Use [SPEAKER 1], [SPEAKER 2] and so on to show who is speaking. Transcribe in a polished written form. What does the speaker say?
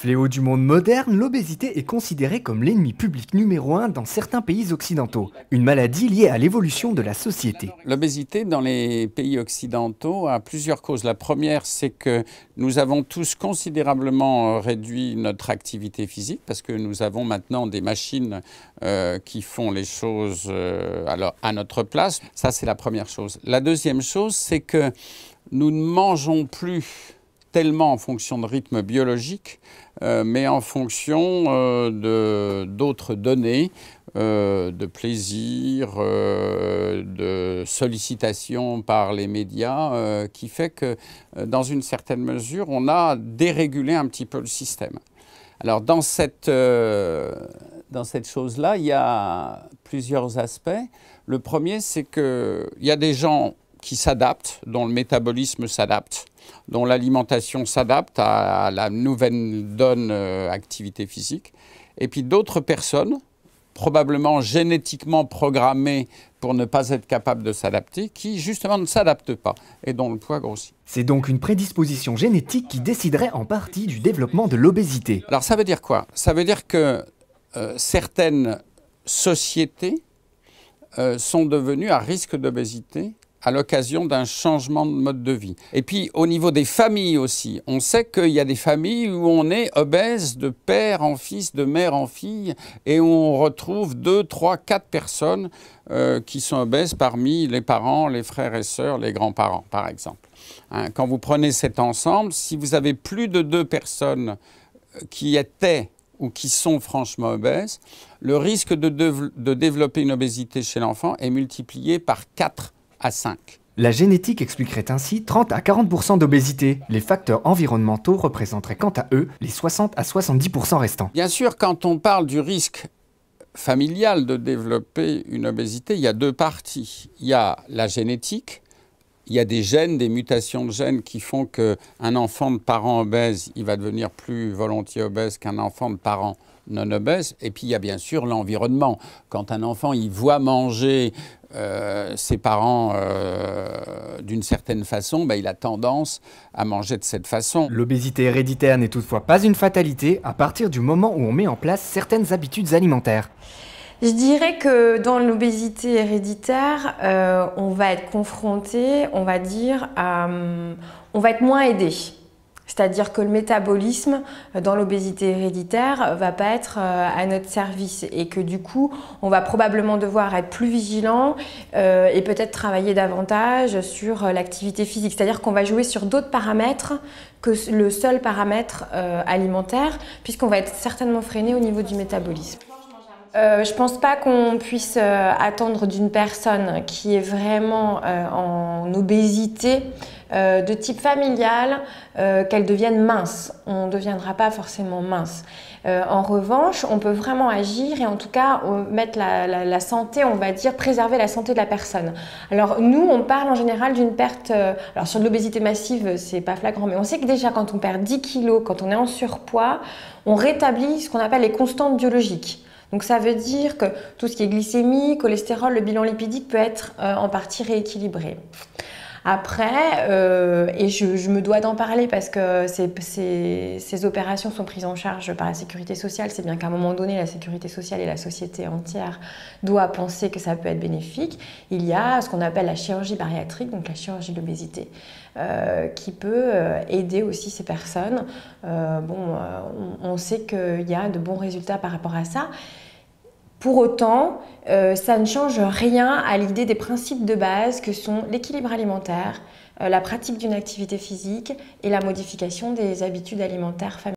[SPEAKER 1] Fléau du monde moderne, l'obésité est considérée comme l'ennemi public numéro 1 dans certains pays occidentaux. Une maladie liée à l'évolution de la société.
[SPEAKER 2] L'obésité dans les pays occidentaux a plusieurs causes. La première, c'est que nous avons tous considérablement réduit notre activité physique parce que nous avons maintenant des machines qui font les choses à notre place. Ça, c'est la première chose. La deuxième chose, c'est que nous ne mangeons plus tellement en fonction de rythme biologique, mais en fonction d'autres données, de plaisir, de sollicitation par les médias, qui fait que, dans une certaine mesure, on a dérégulé un petit peu le système. Alors, dans cette chose-là, il y a plusieurs aspects. Le premier, c'est qu'il y a des gens qui s'adaptent, dont le métabolisme s'adapte, dont l'alimentation s'adapte à la nouvelle donne activité physique. Et puis d'autres personnes, probablement génétiquement programmées pour ne pas être capables de s'adapter, qui justement ne s'adaptent pas et dont le poids grossit.
[SPEAKER 1] C'est donc une prédisposition génétique qui déciderait en partie du développement de l'obésité.
[SPEAKER 2] Alors ça veut dire quoi? Ça veut dire que certaines sociétés sont devenues à risque d'obésité à l'occasion d'un changement de mode de vie. Et puis, au niveau des familles aussi, on sait qu'il y a des familles où on est obèse de père en fils, de mère en fille, et où on retrouve 2, 3, 4 personnes qui sont obèses parmi les parents, les frères et sœurs, les grands-parents, par exemple. Hein, quand vous prenez cet ensemble, si vous avez plus de 2 personnes qui étaient ou qui sont franchement obèses, le risque de développer une obésité chez l'enfant est multiplié par 4 à 5.
[SPEAKER 1] La génétique expliquerait ainsi 30 à 40% d'obésité. Les facteurs environnementaux représenteraient quant à eux les 60 à 70% restants.
[SPEAKER 2] Bien sûr, quand on parle du risque familial de développer une obésité, il y a 2 parties. Il y a la génétique, il y a des gènes, des mutations de gènes qui font qu'un enfant de parents obèses, il va devenir plus volontiers obèse qu'un enfant de parents non obèses. Et puis il y a bien sûr l'environnement. Quand un enfant il voit manger ses parents d'une certaine façon, il a tendance à manger de cette façon.
[SPEAKER 1] L'obésité héréditaire n'est toutefois pas une fatalité à partir du moment où on met en place certaines habitudes alimentaires.
[SPEAKER 3] Je dirais que dans l'obésité héréditaire, on va être confronté, on va dire, on va être moins aidé. C'est-à-dire que le métabolisme dans l'obésité héréditaire va pas être à notre service et que du coup, on va probablement devoir être plus vigilant et peut-être travailler davantage sur l'activité physique. C'est-à-dire qu'on va jouer sur d'autres paramètres que le seul paramètre alimentaire, puisqu'on va être certainement freiné au niveau du métabolisme. Je ne pense pas qu'on puisse attendre d'une personne qui est vraiment en obésité de type familial qu'elle devienne mince. On ne deviendra pas forcément mince. En revanche, on peut vraiment agir et en tout cas mettre la santé, on va dire, préserver la santé de la personne. Alors nous, on parle en général d'une perte, alors sur de l'obésité massive, c'est pas flagrant, mais on sait que déjà quand on perd 10 kilos, quand on est en surpoids, on rétablit ce qu'on appelle les constantes biologiques. Donc ça veut dire que tout ce qui est glycémie, cholestérol, le bilan lipidique peut être en partie rééquilibré. Après, et je me dois d'en parler parce que ces opérations sont prises en charge par la sécurité sociale, c'est bien qu'à un moment donné, la sécurité sociale et la société entière doivent penser que ça peut être bénéfique. Il y a ce qu'on appelle la chirurgie bariatrique, donc la chirurgie de l'obésité, qui peut aider aussi ces personnes. On sait qu'il y a de bons résultats par rapport à ça. Pour autant, ça ne change rien à l'idée des principes de base que sont l'équilibre alimentaire, la pratique d'une activité physique et la modification des habitudes alimentaires familiales.